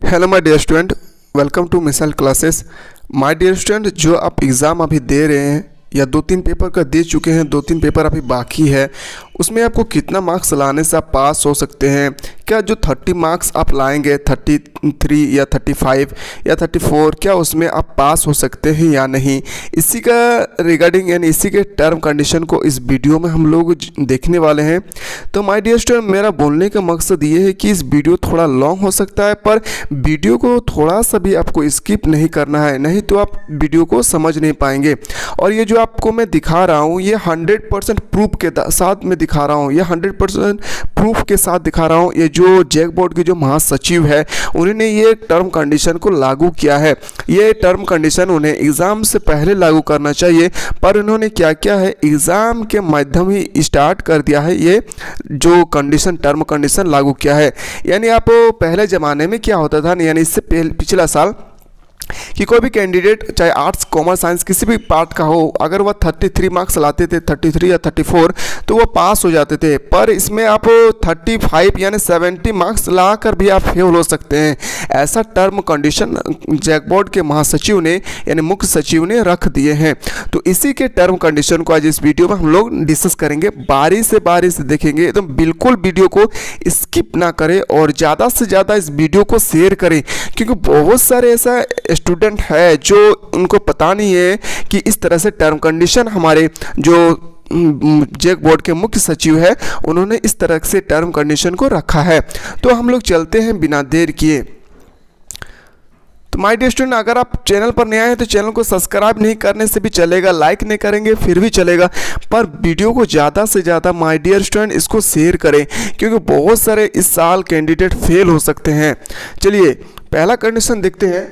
Hello my dear student, welcome to missile classes. My dear student, जो आप exam अभी दे रहे हैं या 2-3 पेपर का दे चुके हैं, 2-3 पेपर अभी बाकी है, उसमें आपको कितना मार्क्स लाने से आप पास हो सकते हैं? क्या जो 30 मार्क्स आप लाएंगे, 33 या 35 या 34, क्या उसमें आप पास हो सकते हैं या नहीं? इसी का रिगार्डिंग यानी इसी के टर्म कंडीशन को इस वीडियो में हम लोग देखने वाले हैं। तो माय डियर स्टूडेंट, मेरा बोलने का मकसद ये है कि इस वीडियो थोड़ा लॉन्ग हो सकता है, पर वीडियो को थोड़ा सा भी आपको स्किप नहीं करना है, नहीं तो आप वीडियो को समझ नहीं पाएंगे। और ये जो आपको मैं दिखा रहा हूँ, ये 100% प्रूफ के साथ में दिखा रहा हूँ, ये 100% प्रूफ के साथ दिखा रहा हूँ। ये जो जैक बोर्ड के जो महासचिव है, उन्होंने ये टर्म कंडीशन को लागू किया है। ये टर्म कंडीशन उन्हें एग्ज़ाम से पहले लागू करना चाहिए, पर उन्होंने क्या किया है, एग्ज़ाम के माध्यम ही स्टार्ट कर दिया है। ये जो कंडीशन टर्म कंडीशन लागू किया है, यानी आप पहले ज़माने में क्या होता था, यानी इससे पिछला साल कि कोई भी कैंडिडेट चाहे आर्ट्स कॉमर्स साइंस किसी भी पार्ट का हो, अगर वह 33 मार्क्स लाते थे, 33 या 34, तो वो पास हो जाते थे। पर इसमें आप 35 यानी 70 मार्क्स ला कर भी आप फेल हो सकते हैं। ऐसा टर्म कंडीशन जैक बोर्ड के महासचिव ने यानी मुख्य सचिव ने रख दिए हैं। तो इसी के टर्म कंडीशन को आज इस वीडियो में हम लोग डिस्कस करेंगे, बारी से देखेंगे। तो बिल्कुल वीडियो को स्किप ना करें और ज़्यादा से ज़्यादा इस वीडियो को शेयर करें, क्योंकि बहुत सारे ऐसा स्टूडेंट है जो उनको पता नहीं है कि इस तरह से टर्म कंडीशन हमारे जो जैक बोर्ड के मुख्य सचिव है, उन्होंने इस तरह से टर्म कंडीशन को रखा है। तो हम लोग चलते हैं बिना देर किए। तो माय डियर स्टूडेंट, अगर आप चैनल पर नए आए हैं तो चैनल को सब्सक्राइब नहीं करने से भी चलेगा, लाइक नहीं करेंगे फिर भी चलेगा, पर वीडियो को ज़्यादा से ज़्यादा माय डियर स्टूडेंट इसको शेयर करें, क्योंकि बहुत सारे इस साल कैंडिडेट फेल हो सकते हैं। चलिए पहला कंडीशन देखते हैं,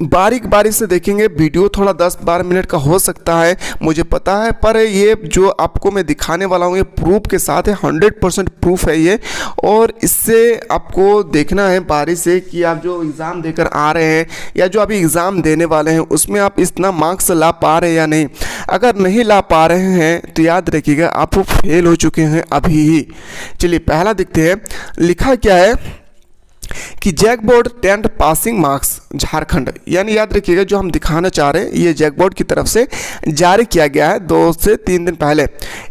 बारीक से देखेंगे। वीडियो थोड़ा 10-12 मिनट का हो सकता है, मुझे पता है, पर ये जो आपको मैं दिखाने वाला हूँ ये प्रूफ के साथ है, 100% प्रूफ है ये। और इससे आपको देखना है बारी से कि आप जो एग्ज़ाम देकर आ रहे हैं या जो अभी एग्ज़ाम देने वाले हैं, उसमें आप इतना मार्क्स ला पा रहे हैं या नहीं। अगर नहीं ला पा रहे हैं तो याद रखिएगा आप फेल हो चुके हैं अभी ही। चलिए पहला देखते हैं, लिखा क्या है कि JAC board 10th passing marks Jharkhand, यानी याद रखिएगा जो हम दिखाना चाह रहे हैं ये जैक बोर्ड की तरफ से जारी किया गया है 2 से 3 दिन पहले।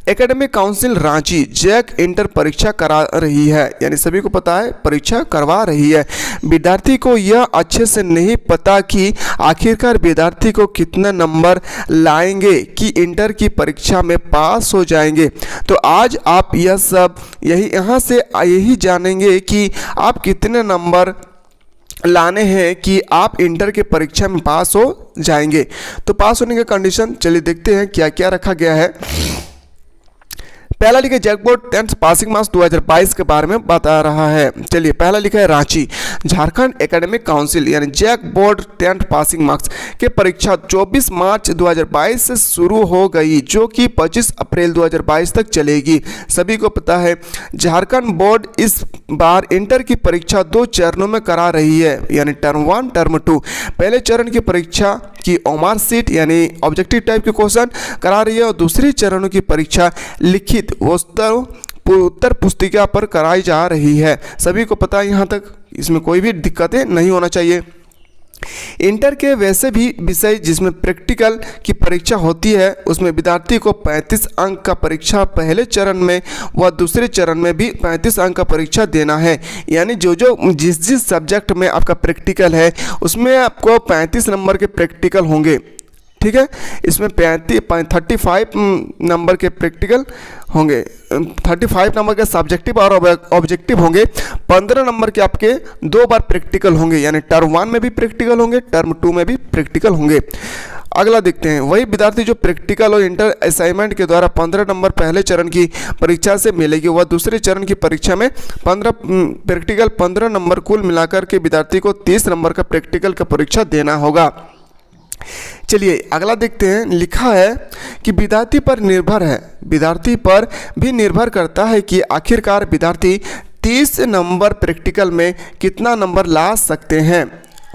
Academic council Ranchi JAC inter परीक्षा करा रही है, यानी सभी को पता है परीक्षा करवा रही है। विद्यार्थी को यह अच्छे से नहीं पता कि आखिरकार विद्यार्थी को कितना नंबर लाएंगे कि इंटर की परीक्षा में पास हो जाएंगे। तो आज आप यह सब यहाँ से यही जानेंगे कि आप कितने नंबर लाने हैं कि आप इंटर के परीक्षा में पास हो जाएंगे। तो पास होने का कंडीशन चलिए देखते हैं क्या क्या रखा गया है। पहला लिखा है Jack board 10th passing marks 2022 के बारे में बता रहा है। चलिए पहला लिखा है रांची झारखंड एकेडमिक काउंसिल यानी JAC board 10th passing marks के परीक्षा 24 मार्च 2022 से शुरू हो गई, जो कि 25 अप्रैल 2022 तक चलेगी। सभी को पता है झारखंड बोर्ड इस बार इंटर की परीक्षा 2 चरणों में करा रही है, यानी टर्म 1 टर्म 2। पहले चरण की परीक्षा की ओमार सीट यानी ऑब्जेक्टिव टाइप के क्वेश्चन करा रही है, और दूसरी चरणों की परीक्षा लिखित उत्तर पुस्तिका पर कराई जा रही है। सभी को पता है यहाँ तक, इसमें कोई भी दिक्कतें नहीं होना चाहिए। इंटर के वैसे भी विषय जिसमें प्रैक्टिकल की परीक्षा होती है, उसमें विद्यार्थी को 35 अंक का परीक्षा पहले चरण में व दूसरे चरण में भी 35 अंक का परीक्षा देना है। यानी जिस सब्जेक्ट में आपका प्रैक्टिकल है उसमें आपको 35 नंबर के प्रैक्टिकल होंगे, ठीक है। इसमें 35 नंबर के प्रैक्टिकल होंगे, 35 नंबर के सब्जेक्टिव और ऑब्जेक्टिव होंगे, 15 नंबर के आपके 2 बार प्रैक्टिकल होंगे, यानी टर्म 1 में भी प्रैक्टिकल होंगे, टर्म 2 में भी प्रैक्टिकल होंगे। अगला देखते हैं, वही विद्यार्थी जो प्रैक्टिकल और इंटर असाइनमेंट के द्वारा 15 नंबर पहले चरण की परीक्षा से मिलेगी, वह दूसरे चरण की परीक्षा में 15 नंबर कुल मिलाकर के विद्यार्थी को 30 नंबर का प्रैक्टिकल का परीक्षा देना होगा। चलिए अगला देखते हैं, लिखा है कि विद्यार्थी पर भी निर्भर करता है कि आखिरकार विद्यार्थी 30 नंबर प्रैक्टिकल में कितना नंबर ला सकते हैं।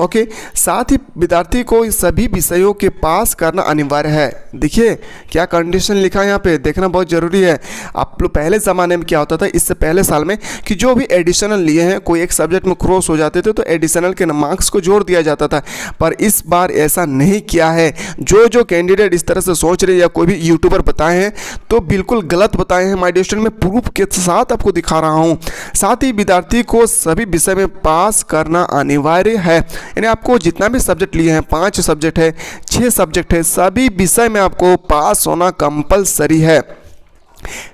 ओके। साथ ही विद्यार्थी को इन सभी विषयों के पास करना अनिवार्य है। देखिए क्या कंडीशन लिखा है यहाँ पे, देखना बहुत ज़रूरी है। आप लोग पहले ज़माने में क्या होता था, इससे पहले साल में, कि जो भी एडिशनल लिए हैं, कोई एक सब्जेक्ट में क्रॉस हो जाते थे तो एडिशनल के मार्क्स को जोड़ दिया जाता था, पर इस बार ऐसा नहीं किया है। जो कैंडिडेट इस तरह से सोच रहे या कोई भी यूट्यूबर बताए हैं तो बिल्कुल गलत बताए हैं। माय डियर स्टूडेंट, मैं प्रूफ के साथ आपको दिखा रहा हूँ। साथ ही विद्यार्थी को सभी विषय में पास करना अनिवार्य है, यानी आपको जितना भी सब्जेक्ट लिए हैं, 5 सब्जेक्ट है, 6 सब्जेक्ट है, सभी विषय में आपको पास होना कंपलसरी है।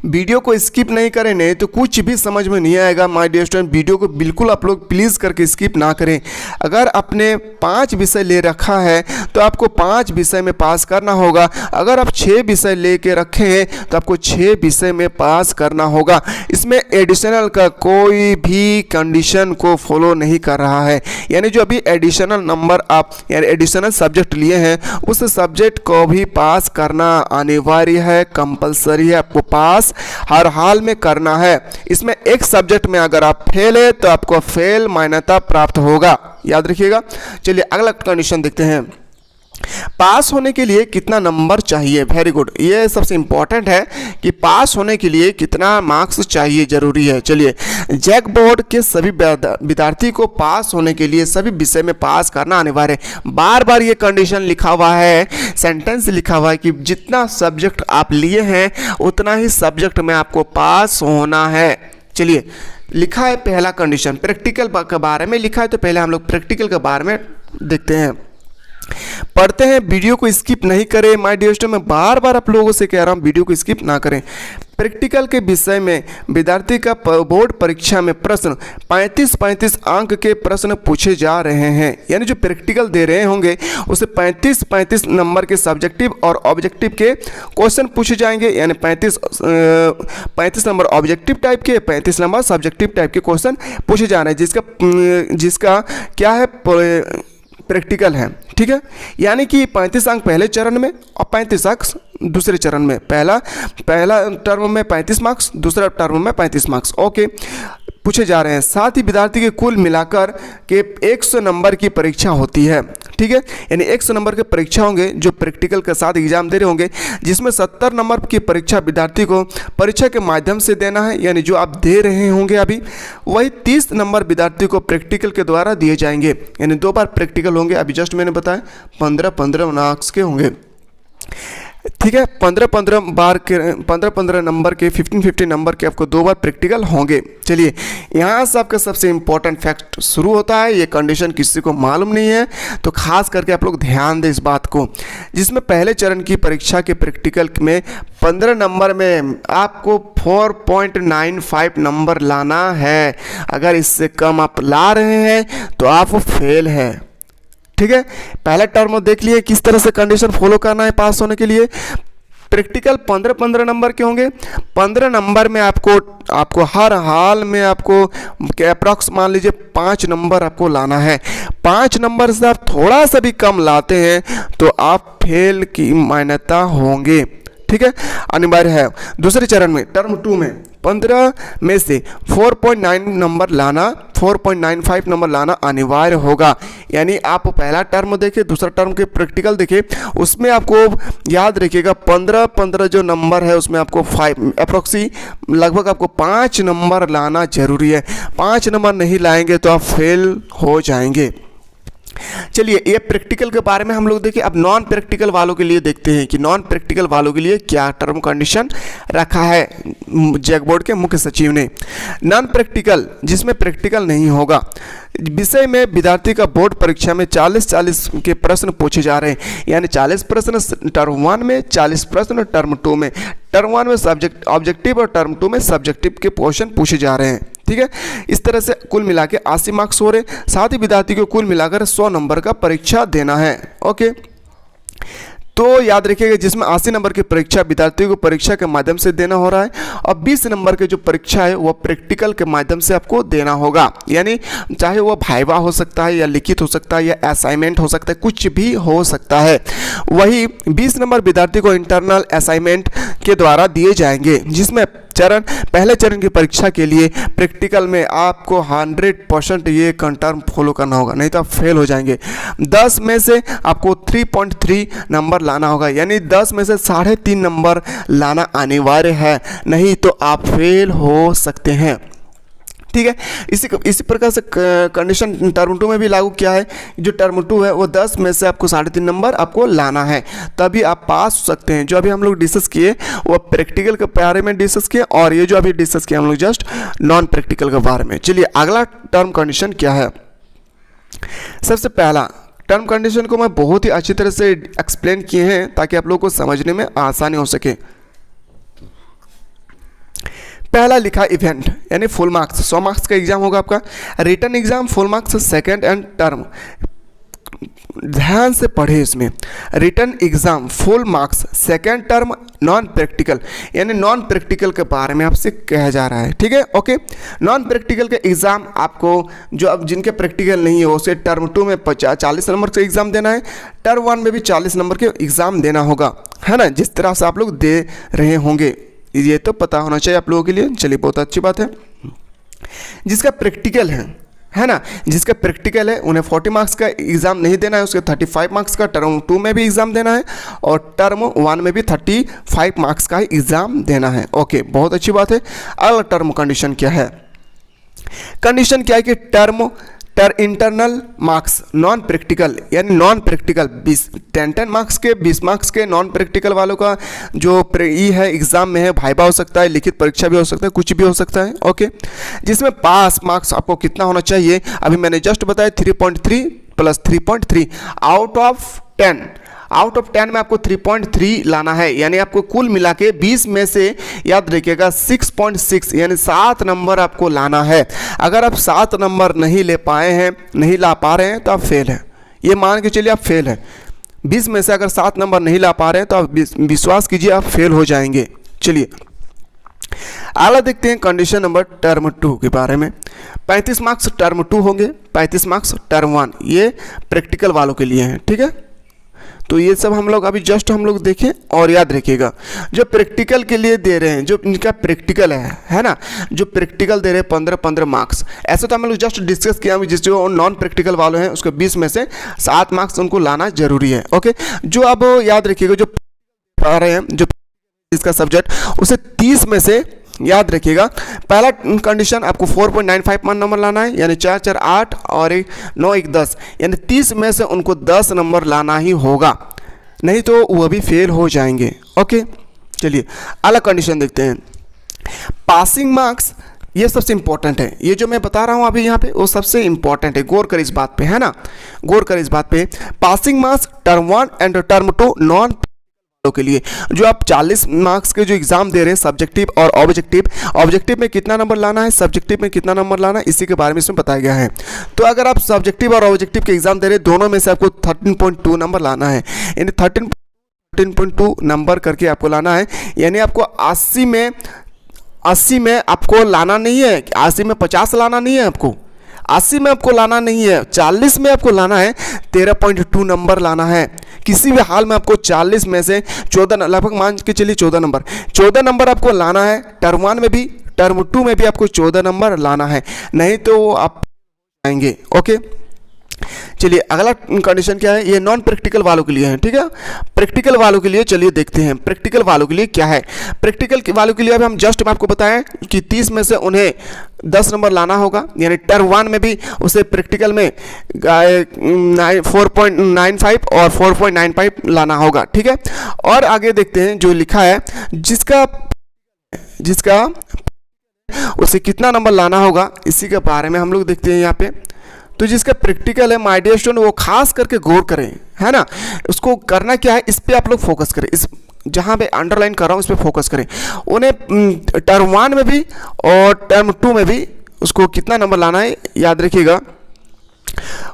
वीडियो को स्किप नहीं करें, नहीं तो कुछ भी समझ में नहीं आएगा। माय डियर स्टूडेंट, वीडियो को बिल्कुल आप लोग प्लीज़ करके स्किप ना करें। अगर आपने 5 विषय ले रखा है तो आपको 5 विषय में पास करना होगा। अगर आप 6 विषय ले के रखे हैं तो आपको 6 विषय में पास करना होगा। इसमें एडिशनल का कोई भी कंडीशन को फॉलो नहीं कर रहा है, यानी जो अभी एडिशनल नंबर आप यानी एडिशनल सब्जेक्ट लिए हैं उस सब्जेक्ट को भी पास करना अनिवार्य है, कंपलसरी है, आपको पास हर हाल में करना है। इसमें एक सब्जेक्ट में अगर आप फेल है तो आपको फेल मान्यता प्राप्त होगा, याद रखिएगा। चलिए अगला कंडीशन देखते हैं। पास होने के लिए कितना नंबर चाहिए? वेरी गुड, ये सबसे इंपॉर्टेंट है कि पास होने के लिए कितना मार्क्स चाहिए, जरूरी है। चलिए, जैक बोर्ड के सभी विद्यार्थी को पास होने के लिए सभी विषय में पास करना अनिवार्य है। बार बार ये कंडीशन लिखा हुआ है, सेंटेंस लिखा हुआ है कि जितना सब्जेक्ट आप लिए हैं उतना ही सब्जेक्ट में आपको पास होना है। चलिए, लिखा है पहला कंडीशन, प्रैक्टिकल के बारे में लिखा है, तो पहले हम लोग प्रैक्टिकल के बारे में देखते हैं, पढ़ते हैं। वीडियो को स्किप नहीं करें माय डियर स्टूडेंट, मैं बार बार आप लोगों से कह रहा हूं वीडियो को स्किप ना करें। प्रैक्टिकल के विषय में विद्यार्थी का बोर्ड परीक्षा में प्रश्न 35 अंक के प्रश्न पूछे जा रहे हैं, यानी जो प्रैक्टिकल दे रहे होंगे उसे 35 नंबर के सब्जेक्टिव और ऑब्जेक्टिव के क्वेश्चन पूछे जाएंगे, यानी 35 नंबर ऑब्जेक्टिव टाइप के, 35 नंबर सब्जेक्टिव टाइप के क्वेश्चन पूछे जा रहे हैं, जिसका क्या है, प्रैक्टिकल है। ठीक है, यानी कि 35 अंक पहले चरण में और 35 अंक दूसरे चरण में। पहला टर्म में 35 मार्क्स, दूसरा टर्म में 35 मार्क्स ओके पूछे जा रहे हैं। साथ ही विद्यार्थी के कुल मिलाकर के 100 नंबर की परीक्षा होती है। ठीक है, यानी 100 नंबर की परीक्षा होंगे जो प्रैक्टिकल के साथ एग्जाम दे रहे होंगे, जिसमें 70 नंबर की परीक्षा विद्यार्थी को परीक्षा के माध्यम से देना है, यानी जो आप दे रहे होंगे अभी, वही 30 नंबर विद्यार्थी को प्रैक्टिकल के द्वारा दिए जाएंगे, यानी 2 बार प्रैक्टिकल होंगे। अभी जस्ट मैंने बताया 15 मार्क्स के होंगे। ठीक है, 15 नंबर के 15 नंबर के आपको 2 बार प्रैक्टिकल होंगे। चलिए, यहाँ से आपका सबसे इंपॉर्टेंट फैक्ट शुरू होता है। ये कंडीशन किसी को मालूम नहीं है तो खास करके आप लोग ध्यान दें इस बात को, जिसमें पहले चरण की परीक्षा के प्रैक्टिकल में 15 नंबर में आपको 4.95 नंबर लाना है। अगर इससे कम आप ला रहे हैं तो आप फेल हैं। ठीक है, पहला टर्म देख लिए किस तरह से कंडीशन फॉलो करना है पास होने के लिए। प्रैक्टिकल 15 नंबर के होंगे। 15 नंबर में आपको हर हाल में आपको अप्रॉक्स मान लीजिए 5 नंबर आपको लाना है। 5 नंबर से आप थोड़ा सा भी कम लाते हैं तो आप फेल की मान्यता होंगे। ठीक है, अनिवार्य है। दूसरे चरण में टर्म 2 में 15 में से 4.95 नंबर लाना अनिवार्य होगा। यानी आप पहला टर्म देखें, दूसरा टर्म के प्रैक्टिकल देखें, उसमें आपको याद रखिएगा 15 जो नंबर है उसमें आपको 5 अप्रोक्सी लगभग आपको 5 नंबर लाना जरूरी है। 5 नंबर नहीं लाएंगे तो आप फेल हो जाएंगे। चलिए, ये प्रैक्टिकल के बारे में हम लोग देखिए। अब नॉन प्रैक्टिकल वालों के लिए देखते हैं कि नॉन प्रैक्टिकल वालों के लिए क्या टर्म कंडीशन रखा है जैक बोर्ड के मुख्य सचिव ने। नॉन प्रैक्टिकल, जिसमें प्रैक्टिकल नहीं होगा, विषय में विद्यार्थी का बोर्ड परीक्षा में 40 के प्रश्न पूछे जा रहे हैं, यानी 40 प्रश्न टर्म 1 में, 40 प्रश्न टर्म 2 में। टर्म 1 में सब्जेक्ट ऑब्जेक्टिव और टर्म 2 में सब्जेक्टिव के क्वेश्चन पूछे जा रहे हैं। ठीक है, इस तरह से कुल मिला के 80 मार्क्स हो रहे। साथ ही विद्यार्थी को कुल मिलाकर 100 नंबर का परीक्षा देना है। ओके, तो याद रखिएगा जिसमें 80 नंबर की परीक्षा विद्यार्थियों को परीक्षा के माध्यम से देना हो रहा है और 20 नंबर के जो परीक्षा है वो प्रैक्टिकल के माध्यम से आपको देना होगा, यानी चाहे वो वाइवा हो सकता है या लिखित हो सकता है या असाइनमेंट हो सकता है, कुछ भी हो सकता है। वही 20 नंबर विद्यार्थी को इंटरनल असाइनमेंट के द्वारा दिए जाएंगे, जिसमें चरण, पहले चरण की परीक्षा के लिए प्रैक्टिकल में आपको 100% ये टर्म फॉलो करना होगा, नहीं तो आप फेल हो जाएंगे। 10 में से आपको 3.3 नंबर लाना होगा, यानी 10 में से 3.5 नंबर लाना अनिवार्य है, नहीं तो आप फेल हो सकते हैं। ठीक है, इसी प्रकार से कंडीशन टर्म 2 में भी लागू किया है। जो टर्म 2 है वो 10 में से आपको 3.5 नंबर आपको लाना है, तभी आप पास हो सकते हैं। जो अभी हम लोग डिस्कस किए वो प्रैक्टिकल के बारे में डिस्कस किए, और ये जो अभी डिस्कस किया हम लोग जस्ट नॉन प्रैक्टिकल के बारे में। चलिए अगला टर्म कंडीशन क्या है। सबसे पहला टर्म कंडीशन को मैं बहुत ही अच्छी तरह से एक्सप्लेन किए हैं ताकि आप लोगों को समझने में आसानी हो सके। पहला लिखा इवेंट, यानी फुल मार्क्स, 100 मार्क्स का एग्जाम होगा आपका। Written exam full marks second and term, ध्यान से पढ़े इसमें। Written exam full marks second term non practical, यानी नॉन प्रैक्टिकल के बारे में आपसे कहा जा रहा है। ठीक है, ओके। नॉन प्रैक्टिकल के एग्जाम आपको, जो अब जिनके प्रैक्टिकल नहीं है उसे टर्म 2 में 40 नंबर का एग्जाम देना है, टर्म 1 में भी 40 नंबर के एग्जाम देना होगा, है ना, जिस तरह से आप लोग दे रहे होंगे ये तो पता होना चाहिए आप लोगों के लिए। चलिए बहुत अच्छी बात है। जिसका प्रैक्टिकल है ना, जिसका प्रैक्टिकल है उन्हें 40 मार्क्स का एग्जाम नहीं देना है, उसके 35 मार्क्स का टर्म 2 में भी एग्जाम देना है, और टर्म 1 में भी 35 मार्क्स का एग्जाम देना है। ओके, बहुत अच्छी बात है। अगला टर्म कंडीशन क्या है। कंडीशन क्या है कि term internal marks non practical, यानी नॉन प्रैक्टिकल 10 मार्क्स के 20 मार्क्स के नॉन प्रैक्टिकल वालों का जो है एग्जाम में है, भाइबा हो सकता है, लिखित परीक्षा भी हो सकता है, कुछ भी हो सकता है। ओके, जिसमें पास मार्क्स आपको कितना होना चाहिए, अभी मैंने जस्ट बताया 3.3 plus 3.3 out of 10। Out of 10 में आपको 3.3 लाना है, यानी आपको कुल मिला के 20 में से याद रखिएगा 6.6 यानी 7 नंबर आपको लाना है। अगर आप 7 नंबर नहीं ले पाए हैं, नहीं ला पा रहे हैं, तो आप फेल हैं। ये मान के चलिए आप फेल हैं। 20 में से अगर 7 नंबर नहीं ला पा रहे हैं तो आप विश्वास कीजिए आप फेल हो जाएंगे। चलिए अगला देखते हैं कंडीशन नंबर टर्म 2 के बारे में। 35 मार्क्स टर्म 2 होंगे, 35 मार्क्स टर्म 1, ये प्रैक्टिकल वालों के लिए हैं। ठीक है, तो ये सब हम लोग अभी जस्ट हम लोग देखें और याद रखिएगा। जो प्रैक्टिकल के लिए दे रहे हैं, जो इनका प्रैक्टिकल है ना, जो प्रैक्टिकल दे रहे हैं 15-15 मार्क्स, ऐसे तो हम लोग जस्ट डिस्कस किया। जिस जो नॉन प्रैक्टिकल वाले हैं उसको 20 में से 7 मार्क्स उनको लाना जरूरी है। ओके, जो अब याद रखिएगा जो पढ़ा रहे हैं, जो इसका सब्जेक्ट, उसे 30 में से याद रखिएगा। पहला कंडीशन आपको 4.95 नंबर लाना है, यानी 4 4 8 और 9 1 10, यानी 30 में से उनको 10 नंबर लाना ही होगा, नहीं तो वह भी फेल हो जाएंगे। ओके, चलिए अगला कंडीशन देखते हैं। पासिंग मार्क्स, ये सबसे इंपॉर्टेंट है। ये जो मैं बता रहा हूँ अभी यहाँ पे वो सबसे इंपॉर्टेंट है, गौर कर इस बात पे, है ना, गौर कर इस बात पे। Passing marks term 1 and term 2 non के लिए, जो आप 40 मार्क्स के जो एग्जाम दे रहे हैं सब्जेक्टिव और ऑब्जेक्टिव में कितना नंबर लाना है, सब्जेक्टिव में कितना नंबर लाना है, इसी के बारे में इसमें बताया गया है। तो अगर आप सब्जेक्टिव और ऑब्जेक्टिव के एग्जाम दे रहे हैं, दोनों में से आपको 13.2 नंबर लाना है, यानी 13.2 नंबर करके आपको लाना है। यानी आपको 80 में आपको लाना नहीं है, 80 में 50 लाना नहीं है, आपको 80 में आपको लाना नहीं है, 40 में आपको लाना है, 13.2 नंबर लाना है। किसी भी हाल में आपको 40 में से 14, लगभग मान के चलिए 14 नंबर आपको लाना है। टर्म 1 में भी टर्म 2 में भी आपको 14 नंबर लाना है, नहीं तो आप आएंगे। ओके, चलिए अगला कंडीशन क्या है, ये नॉन प्रैक्टिकल वालों के लिए है। ठीक है, प्रैक्टिकल वालों के लिए चलिए देखते हैं प्रैक्टिकल वालों के लिए क्या है। प्रैक्टिकल वालों के लिए अभी हम जस्ट आपको बताएं कि 30 में से उन्हें 10 नंबर लाना होगा, यानी टर्म 1 में भी उसे प्रैक्टिकल में 4.95 और 4.95 लाना होगा। ठीक है, और आगे देखते हैं जो लिखा है, जिसका उसे कितना नंबर लाना होगा, इसी के बारे में हम लोग देखते हैं यहाँ पे। तो जिसका प्रैक्टिकल है माय डियर स्टूडेंट, वो खास करके गौर करें, है ना, उसको करना क्या है, इस पे आप लोग फोकस करें, इस जहाँ पे अंडरलाइन कर रहा हूँ इस पे फोकस करें। उन्हें टर्म 1 में भी और टर्म 2 में भी उसको कितना नंबर लाना है याद रखिएगा,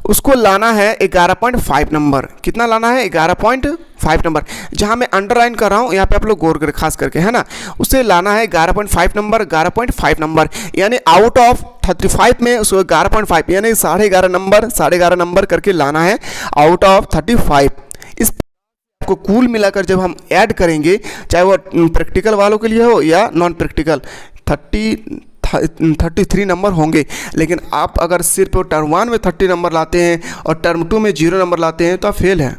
उसको लाना है 11.5 नंबर। कितना लाना है, 11.5 नंबर। जहां मैं अंडरलाइन कर रहा हूं यहाँ पे आप लोग गौर करें खास करके, है ना, उसे लाना है 11.5 नंबर, 11.5 नंबर, यानी आउट ऑफ 35 में उसको 11.5 यानी 11.5 नंबर करके लाना है आउट ऑफ 35। इस आपको कुल मिलाकर जब हम ऐड करेंगे, चाहे वो प्रैक्टिकल वालों के लिए हो या नॉन प्रैक्टिकल, 33 नंबर होंगे। लेकिन आप अगर सिर्फ टर्म 1 में 30 नंबर लाते हैं और टर्म 2 में 0 नंबर लाते हैं तो आप फेल हैं,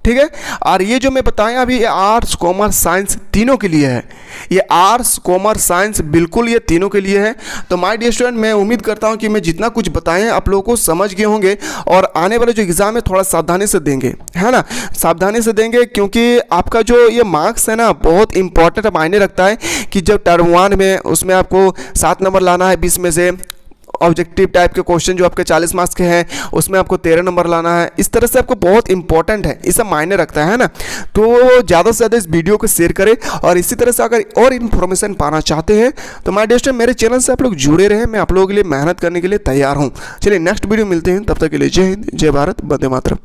ठीक है। और ये जो मैं बताया अभी, ये आर्ट्स कॉमर्स साइंस तीनों के लिए है। ये आर्ट्स कॉमर्स साइंस बिल्कुल ये तीनों के लिए है। तो माय डियर स्टूडेंट, मैं उम्मीद करता हूँ कि मैं जितना कुछ बताएं आप लोगों को समझ गए होंगे और आने वाले जो एग्ज़ाम है थोड़ा सावधानी से देंगे, है ना, सावधानी से देंगे, क्योंकि आपका जो ये मार्क्स है ना बहुत इंपॉर्टेंट मायने रखता है। कि जब टर्म 1 में उसमें आपको 7 नंबर लाना है 20 में से, ऑब्जेक्टिव टाइप के क्वेश्चन जो आपके 40 मार्क्स के हैं उसमें आपको 13 नंबर लाना है, इस तरह से आपको बहुत इंपॉर्टेंट है, ये सब मायने रखता है ना। तो ज़्यादा से ज़्यादा इस वीडियो को शेयर करें और इसी तरह से अगर और इन्फॉर्मेशन पाना चाहते हैं तो माय डियर स्टूडेंट मेरे चैनल से आप लोग जुड़े रहें, मैं आप लोगों के लिए मेहनत करने के लिए तैयार हूँ। चलिए नेक्स्ट वीडियो मिलते हैं, तब तक के लिए जय हिंद, जय भारत, वंदे मातरम।